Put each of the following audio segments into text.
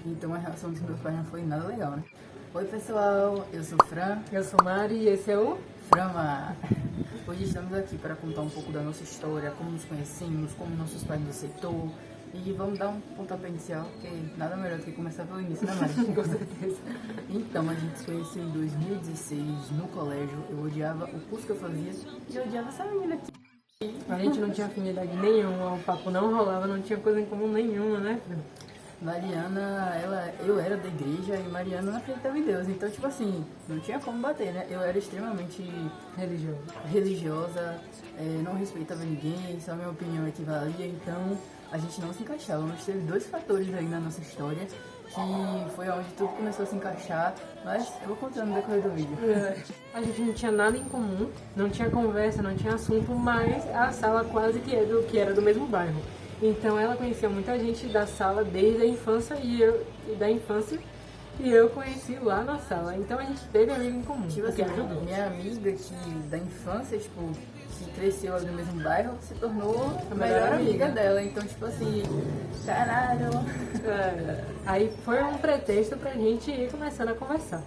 Então a relação dos meus pais não foi nada legal, né? Oi pessoal, eu sou Fran. Eu sou Mari e esse é o Frama. Hoje estamos aqui para contar um pouco da nossa história, como nos conhecemos, como nossos pais nos aceitou. E vamos dar um pontapé inicial, porque nada melhor do que começar pelo início, né, Mari? com certeza. Então, a gente se conheceu em 2016 no colégio. Eu odiava o curso que eu fazia e eu odiava essa menina aqui. A gente não tinha afinidade nenhuma, o papo não rolava, não tinha coisa em comum nenhuma, né, Fran? Mariana, eu era da igreja e Mariana não acreditava em Deus. Então, tipo assim, não tinha como bater, né? Eu era extremamente religiosa, não respeitava ninguém, só a minha opinião equivalia. Então, a gente não se encaixava. Mas teve dois fatores aí na nossa história que foi onde tudo começou a se encaixar. Mas eu vou contando no decorrer do vídeo. A gente não tinha nada em comum, não tinha conversa, não tinha assunto, mas a sala quase que era do mesmo bairro. Então ela conhecia muita gente da sala desde a infância e eu conheci lá na sala. Então a gente teve amigo em comum. Tipo assim, minha amiga da infância, tipo, que cresceu ali no mesmo bairro, se tornou a melhor amiga dela. Então, tipo assim, caralho. Aí foi um pretexto pra gente ir começando a conversar.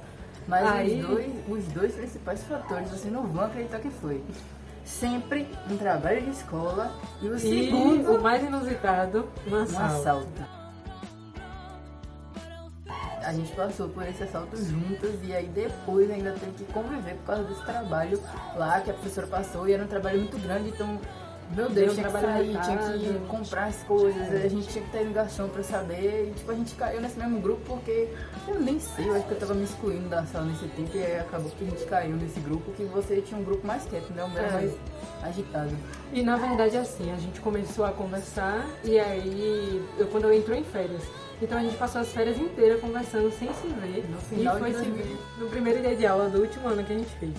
Mas aí os dois principais fatores, vocês não vão acreditar que foi. Sempre um trabalho de escola e o segundo, o mais inusitado, um assalto. A gente passou por esse assalto juntas e aí depois ainda teve que conviver por causa desse trabalho lá que a professora passou e era um trabalho muito grande, então, meu Deus, tinha que sair, tinha que comprar as coisas, a gente tinha que ter ligação pra saber, e tipo, a gente caiu nesse mesmo grupo porque, eu nem sei, eu acho que eu tava me excluindo da sala nesse tempo e aí acabou que a gente caiu nesse grupo, que você tinha um grupo mais quieto, né, o meu mais agitado. E na verdade assim, a gente começou a conversar e aí, quando eu entrei em férias, então a gente passou as férias inteiras conversando sem se ver. No final e foi se ver no primeiro dia de aula do último ano que a gente fez.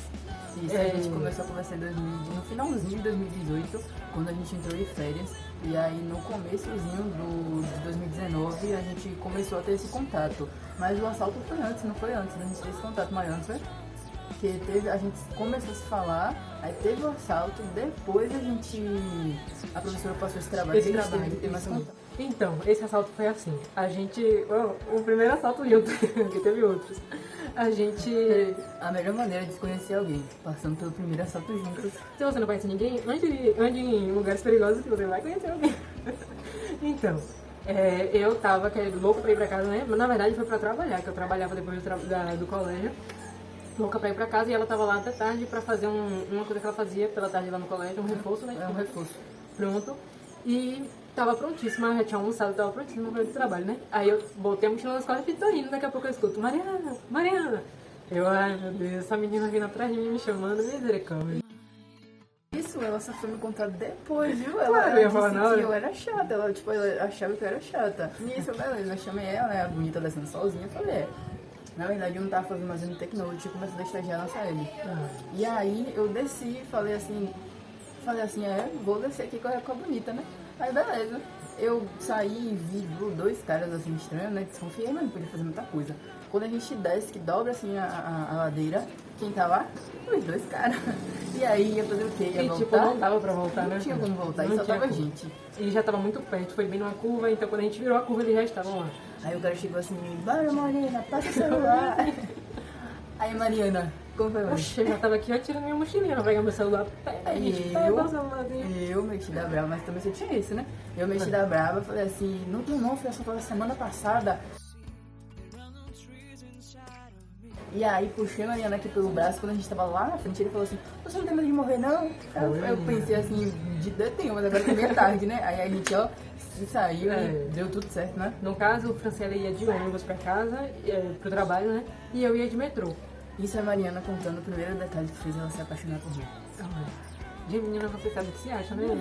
Isso, a gente começou a conversar no finalzinho de 2018, quando a gente entrou de férias. E aí no começozinho de 2019 a gente começou a ter esse contato. Mas o assalto foi antes, não foi antes, né? A gente teve esse contato maior antes, né? Porque a gente começou a se falar, aí teve o assalto, depois a professora passou esse trabalho, teve que ter mais contato. Então, esse assalto foi assim, o primeiro assalto junto, que teve outros, A melhor maneira de se conhecer alguém, passando pelo primeiro assalto juntos. Se você não conhece ninguém, ande em lugares perigosos que você vai conhecer alguém. Então, eu tava louca pra ir pra casa, né? Mas na verdade foi pra trabalhar, que eu trabalhava depois do colégio. Louca pra ir pra casa e ela tava lá até tarde pra fazer uma coisa que ela fazia pela tarde lá no colégio, um reforço, né? Um reforço. Pronto. E tava prontíssima, já tinha almoçado, tava prontíssima pra ir pro trabalho, né? Aí eu botei a mochila nas costas e tô indo, daqui a pouco eu escuto, Mariana. Eu, ai meu Deus, essa menina vindo atrás de mim me chamando, misericórdia. Isso, ela só foi me contar depois, viu? Ela disse que eu era chata, ela achava que eu era chata. Nisso, beleza, eu chamei ela, né, a bonita descendo sozinha, eu falei, na verdade eu não tava fazendo mais no Tecno, eu tinha começado a estagiar na SAEB. E aí eu desci, falei assim, vou descer aqui com a bonita, né? Aí beleza. Eu saí e vi dois caras assim estranhos, né? Desconfiei, mas não podia fazer muita coisa. Quando a gente desce, que dobra assim a ladeira, quem tá lá? Os dois caras. E aí ia fazer o quê? Ia voltar? Tipo, não dava pra voltar, né? Não tinha como voltar, e só tava gente. E já tava muito perto, foi bem numa curva, então quando a gente virou a curva eles já estavam lá. Aí o cara chegou assim, bora Mariana, passa o celular. Aí Mariana, como foi? Oxe, eu já tava aqui tirando minha mochilinha, pegar meu celular. Eu mexi da brava, mas também você tinha isso, né? Eu mexi da brava, falei assim, não, foi essa semana passada. E aí puxei a Mariana aqui pelo braço, quando a gente tava lá na frente, ele falou assim, você não tem medo de morrer não? Eu pensei assim, tenho, mas agora também é tarde, né? Aí a gente, se saiu e deu tudo certo, né? No caso, o Franciele ia de ônibus pra casa, pro trabalho, né? E eu ia de metrô. Isso é a Mariana contando o primeiro detalhe que fez ela se apaixonar por mim. De menina você sabe o que se acha, né?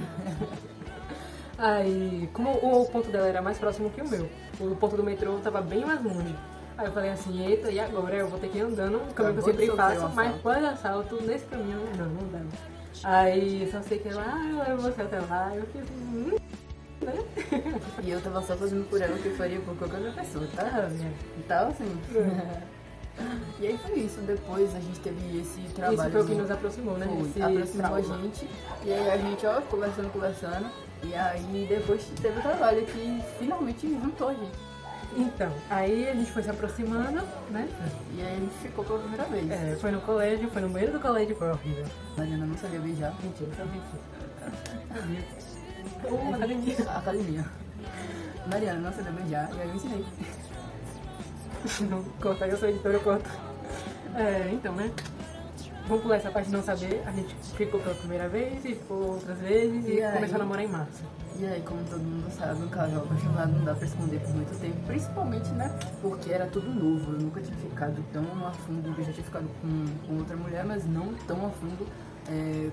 Aí, como o ponto dela era mais próximo que o meu, o ponto do metrô tava bem mais longe. Aí eu falei assim, eita, e agora? Eu vou ter que ir andando, um caminho que eu sempre faço, mas pode assalto nesse caminho, não dá. Aí só sei que ela, eu levo você até lá, eu fiz né? E eu tava só fazendo por ela o que eu faria por qualquer outra pessoa, tá? Então assim. E aí foi isso, depois a gente teve esse trabalho. Isso foi o que nos aproximou, né? Aproximou a gente, e aí a gente, conversando, e aí depois teve o trabalho que finalmente juntou a gente. Então, aí a gente foi se aproximando, né? E aí a gente ficou pela primeira vez. É, foi no colégio, foi no banheiro do colégio, foi horrível. Mariana não sabia beijar. Mentira, sabia sim. Sabia. Academia. Academia. Mariana não sabia beijar, e aí eu ensinei. Não corta, eu sou editora, eu corto. É, então, né? Vamos pular essa parte de não saber. A gente ficou pela primeira vez e ficou outras vezes e E aí? começou a namorar em março. E aí, como todo mundo sabe, um casal apaixonado não dá pra esconder por muito tempo. Principalmente, né? Porque era tudo novo. Eu nunca tinha ficado tão a fundo. Eu já tinha ficado com outra mulher, mas não tão a fundo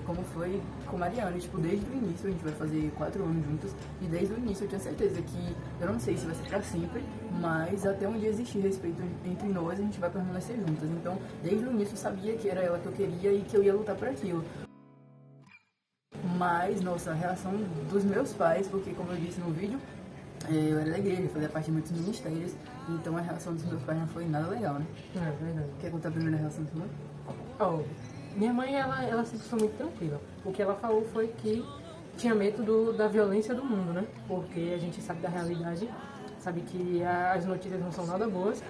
como foi com Mariana. Tipo, desde o início, a gente vai fazer 4 anos juntos. E desde o início eu tinha certeza que, eu não sei se vai ser pra sempre, mas até onde existir respeito entre nós, a gente vai permanecer juntas. Então, desde o início eu sabia que era ela que eu queria e que eu ia lutar por aquilo. Mas, nossa, a relação dos meus pais, porque como eu disse no vídeo, eu era da igreja, fazia parte de muitos ministérios, então a relação dos meus pais não foi nada legal, né? É verdade. Quer contar a primeira relação sua? Oh, minha mãe, ela sempre foi muito tranquila. O que ela falou foi que tinha medo da violência do mundo, né? Porque a gente sabe da realidade, sabe que as notícias não são nada boas.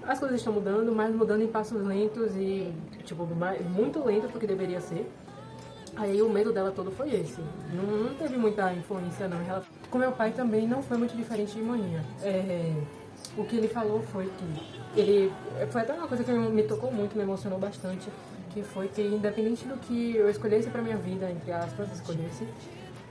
As coisas estão mudando, mas mudando em passos lentos e, tipo, muito lentos do que deveria ser. Aí o medo dela todo foi esse. Não teve muita influência, não. Com meu pai também não foi muito diferente de manhã. O que ele falou foi que foi até uma coisa que me tocou muito, me emocionou bastante, que foi que independente do que eu escolhesse pra minha vida, entre aspas, escolhesse,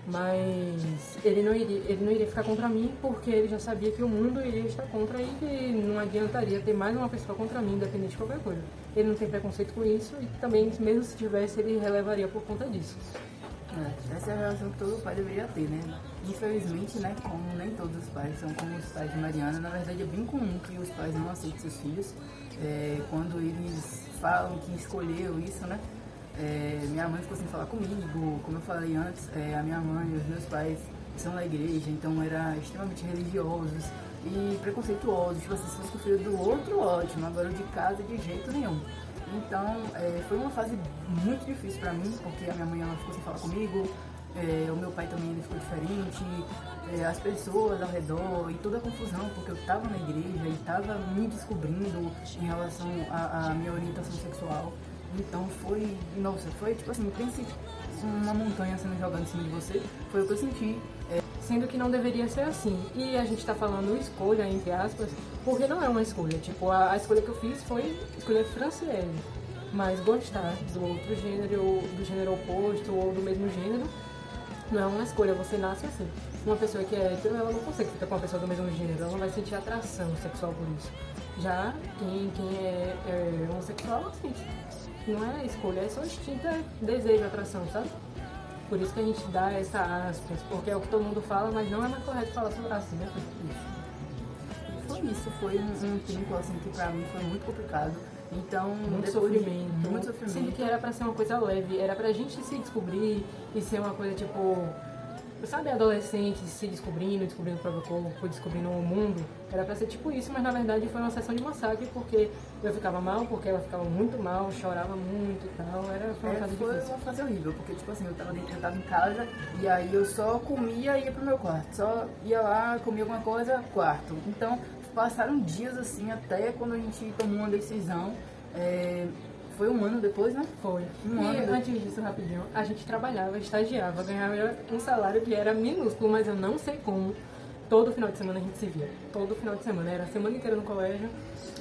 mas ele não iria ficar contra mim, porque ele já sabia que o mundo iria estar contra e que não adiantaria ter mais uma pessoa contra mim, independente de qualquer coisa. Ele não tem preconceito com isso e também, mesmo se tivesse, ele relevaria por conta disso. Essa é a relação que todo pai deveria ter, né? Infelizmente, né, como nem todos os pais são como os pais de Mariana, na verdade é bem comum que os pais não aceitem seus filhos quando eles falam que escolheu isso, né? Minha mãe ficou sem falar comigo, como eu falei antes, a minha mãe e os meus pais são da igreja, então eram extremamente religiosos e preconceituosos. Tipo assim, se fosse com o filho do outro, ótimo, agora o de casa de jeito nenhum. Então, foi uma fase muito difícil pra mim, porque a minha mãe ela ficou sem falar comigo, o meu pai também ele ficou diferente, as pessoas ao redor e toda a confusão, porque eu tava na igreja e tava me descobrindo em relação à minha orientação sexual. Então foi tipo assim, pense uma montanha sendo jogada em cima de você, foi o que eu senti. Sendo que não deveria ser assim. E a gente tá falando escolha, entre aspas, porque não é uma escolha. Tipo, a escolha que eu fiz foi escolher Franciele. Mas gostar do outro gênero, do gênero oposto ou do mesmo gênero, não é uma escolha, você nasce assim. Uma pessoa que é hétero, ela não consegue ficar com uma pessoa do mesmo gênero, ela não vai sentir atração sexual por isso. Já quem é homossexual, sente. Não é escolha, é só instinto, desejo, atração, sabe? Por isso que a gente dá essa aspas, porque é o que todo mundo fala, mas não é mais correto falar sobre assim, né? Foi isso, foi um tempo assim que pra mim foi muito complicado. Então, Muito depois sofrimento. Muito sofrimento. Sendo que era pra ser uma coisa leve, era pra gente se descobrir e ser uma coisa tipo. Sabe, adolescente se descobrindo o próprio corpo, descobrindo o mundo. Era pra ser tipo isso, mas na verdade foi uma sessão de massacre, porque eu ficava mal, porque ela ficava muito mal, chorava muito e tal. Foi uma fase Foi difícil. uma fase horrível, porque tipo assim, eu tava em casa e aí eu só comia e ia pro meu quarto. Só ia lá, comia alguma coisa, quarto. Então, passaram dias assim, até quando a gente tomou uma decisão. Foi um ano depois, né? Foi. Um E ano antes disso, rapidinho, a gente trabalhava, estagiava, ganhava um salário que era minúsculo, mas eu não sei como. Todo final de semana a gente se via. Todo final de semana. Era a semana inteira no colégio.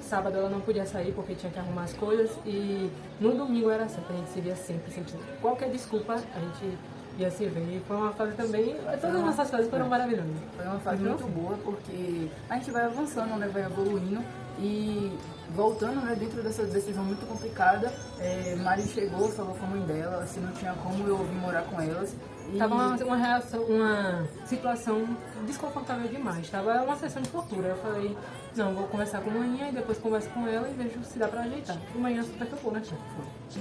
Sábado ela não podia sair porque tinha que arrumar as coisas. E no domingo era sempre. A gente se via sempre, sempre. Qualquer desculpa, a gente ia se ver. E foi uma fase também. Todas as nossas fases foram maravilhosas. Foi uma fase muito boa, porque a gente vai avançando, né? Vai evoluindo. E voltando, né, dentro dessa decisão muito complicada, Mari chegou, falou com a mãe dela, se não tinha como eu vir morar com elas. E... Tava uma situação desconfortável demais. Tava uma sessão de tortura. Eu falei, não, vou conversar com a manhã e depois converso com ela e vejo se dá pra ajeitar. E manhã super topou, né, tia?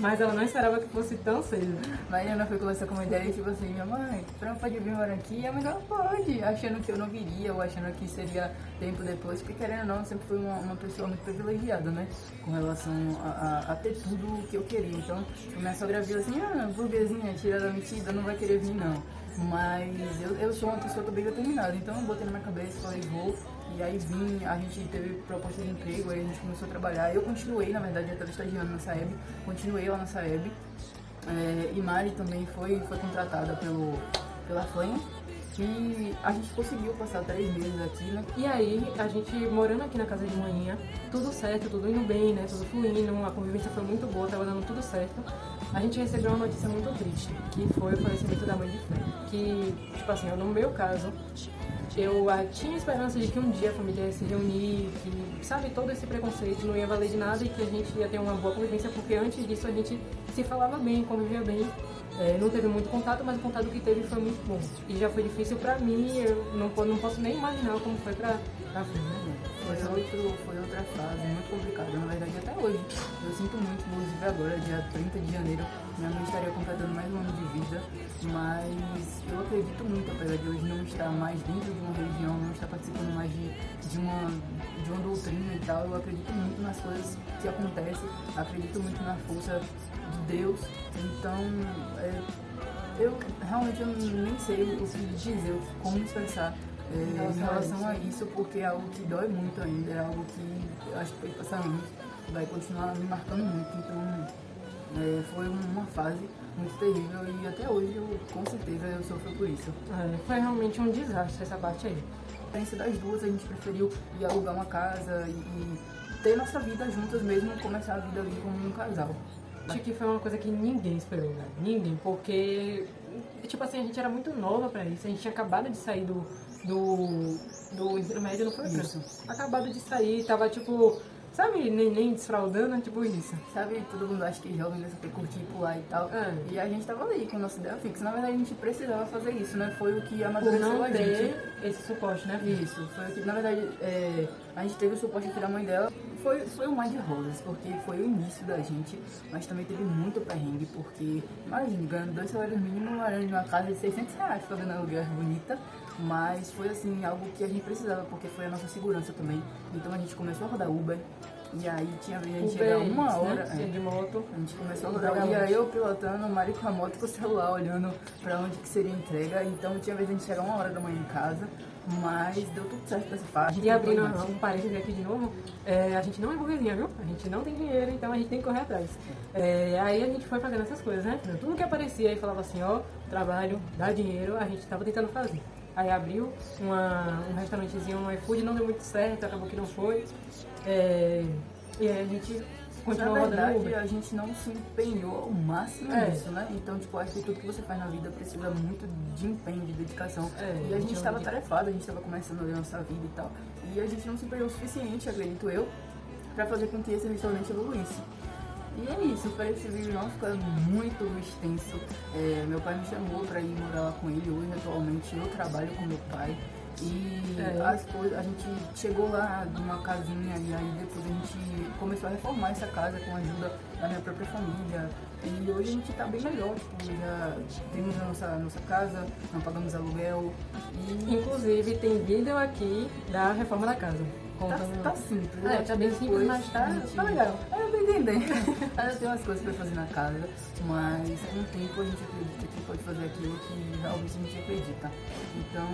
Mas ela não esperava que fosse tão cedo. Mariana foi conversar com a mãe dela e tipo assim, minha mãe, não pode vir morar aqui? E a mãe dela pode, achando que eu não viria ou achando que seria tempo depois, porque querendo ou não, eu sempre fui uma pessoa muito privilegiada, né? Com relação a ter tudo o que eu queria. Então, minha sogra viu assim, burguesinha, tirada da metida, não vai querer vir não. Mas eu sou uma pessoa bem determinada, então eu botei na minha cabeça, falei, vou. E aí a gente teve proposta de emprego, aí a gente começou a trabalhar. Eu continuei, na verdade, eu estava estagiando na Saeb, continuei lá na Saeb. E Mari também foi contratada pela Flenha. E a gente conseguiu passar 3 meses aqui, né? E aí, a gente morando aqui na casa de manhã, tudo certo, tudo indo bem, né? Tudo fluindo, a convivência foi muito boa, tava dando tudo certo. A gente recebeu uma notícia muito triste, que foi o falecimento da mãe de Fran. Que, tipo assim, no meu caso, eu tinha esperança de que um dia a família ia se reunir, que, sabe, todo esse preconceito não ia valer de nada e que a gente ia ter uma boa convivência, porque antes disso a gente se falava bem, convivia bem. Não teve muito contato, mas o contato que teve foi muito bom. E já foi difícil pra mim, eu não posso nem imaginar como foi pra Fran, né? Foi outra fase muito complicada, na verdade até hoje. Eu sinto muito, inclusive agora, dia 30 de janeiro, minha mãe estaria completando mais um ano de vida, mas eu acredito muito, apesar de hoje não estar mais dentro de uma religião, não estar participando mais de uma doutrina e tal, eu acredito muito nas coisas que acontecem, acredito muito na força de Deus, então eu realmente nem sei o que dizer, como expressar em relação a isso, porque é algo que dói muito ainda, é algo que eu acho que vai passar anos, vai continuar me marcando muito, então foi uma fase muito terrível e até hoje com certeza eu sofro por isso. Foi realmente um desastre essa parte aí. A diferença das duas, a gente preferiu ir alugar uma casa e ter nossa vida juntas mesmo, começar a vida ali como um casal. Acho que foi uma coisa que ninguém esperou, né? Ninguém, porque, tipo assim, a gente era muito nova pra isso, a gente tinha acabado de sair do ensino médio, não foi isso? Acabado de sair, tava tipo, sabe, nem desfraudando, tipo isso. Sabe, todo mundo acha que jovem só quer curtir, pular e tal. E a gente tava ali com a nossa ideia fixa. Na verdade, a gente precisava fazer isso, né? Foi o que amadureceu a gente. Esse suporte, né? Isso, foi o que, na verdade, a gente teve o suporte aqui da mãe dela. Foi um mar de rosas, porque foi o início da gente, mas também teve muito perrengue, porque, imagina, ganhando 2 salários mínimos, morando em uma casa de R$600, fazendo aluguel bonita, mas foi assim, algo que a gente precisava, porque foi a nossa segurança também. Então a gente começou a rodar Uber, e aí tinha vez a gente chegar uma hora, né? De moto. A gente começou a rodar, e aí eu pilotando, o Mari com a moto com o celular, olhando pra onde que seria a entrega, então tinha vez a gente chegar 1 hora da manhã em casa, mas deu tudo certo nessa faixa. E abrindo um parênteses aqui de novo, a gente não é burguesinha, viu? A gente não tem dinheiro, então a gente tem que correr atrás. Aí a gente foi fazendo essas coisas, né? Tudo que aparecia aí falava assim, ó, trabalho, dá dinheiro, a gente tava tentando fazer. Aí abriu um restaurantezinho, um iFood, não deu muito certo, acabou que não foi. E aí a gente continuou rodando Na verdade, Uber. a gente não se empenhou ao máximo nisso, né? Então, tipo, acho que tudo que você faz na vida precisa muito de empenho, de dedicação. E a gente estava tarefado, a gente estava começando a nossa vida e tal. E a gente não se empenhou o suficiente, acredito eu, pra fazer com que esse restaurante evoluísse. E é isso, para esse vídeo não ficar muito extenso, meu pai me chamou para ir morar lá com ele. Hoje, atualmente, eu trabalho com meu pai. E as coisas, a gente chegou lá numa casinha e aí depois a gente começou a reformar essa casa com a ajuda da minha própria família. E hoje a gente tá bem melhor, tipo, já temos a nossa casa, não pagamos aluguel. E Inclusive tem vídeo aqui da reforma da casa. tá simples. Tá bem simples, mas tá legal. Eu tô entendendo. Ainda tem umas coisas pra fazer na casa, mas com o tempo a gente acredita que pode fazer aquilo que realmente a gente acredita. Então.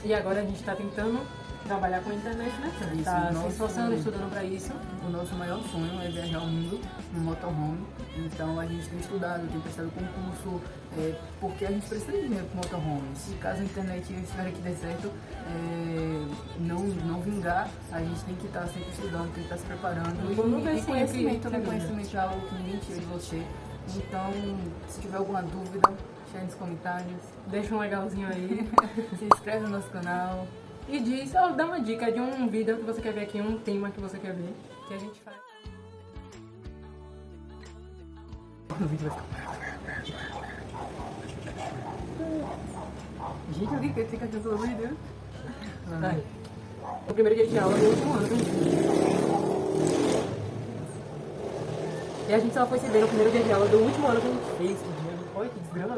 E agora a gente tá tentando trabalhar com a internet, né? Isso, Tá se esforçando, estudando pra isso. O nosso maior sonho é viajar o mundo no motorhome. Então a gente tem estudado, tem prestado concurso, porque a gente precisa de dinheiro pro motorhome. Se caso a internet, eu espero que dê certo, não vingar, a gente tem que estar sempre estudando, tem que estar se preparando. E conhecimento, né? Conhecimento é algo que ninguém tira de você. Então, se tiver alguma dúvida, deixa aí nos comentários. Deixa um legalzinho aí. Se inscreve no nosso canal. E dá uma dica de um vídeo que você quer ver aqui, um tema que você quer ver, que a gente faz. O vídeo vai ficar. Gente, alguém quer ficar aqui, pelo amor de Deus? Vai. O primeiro dia de aula do último ano, E a gente só foi se ver no primeiro dia de aula do último ano que a gente fez. Olha que desgrama.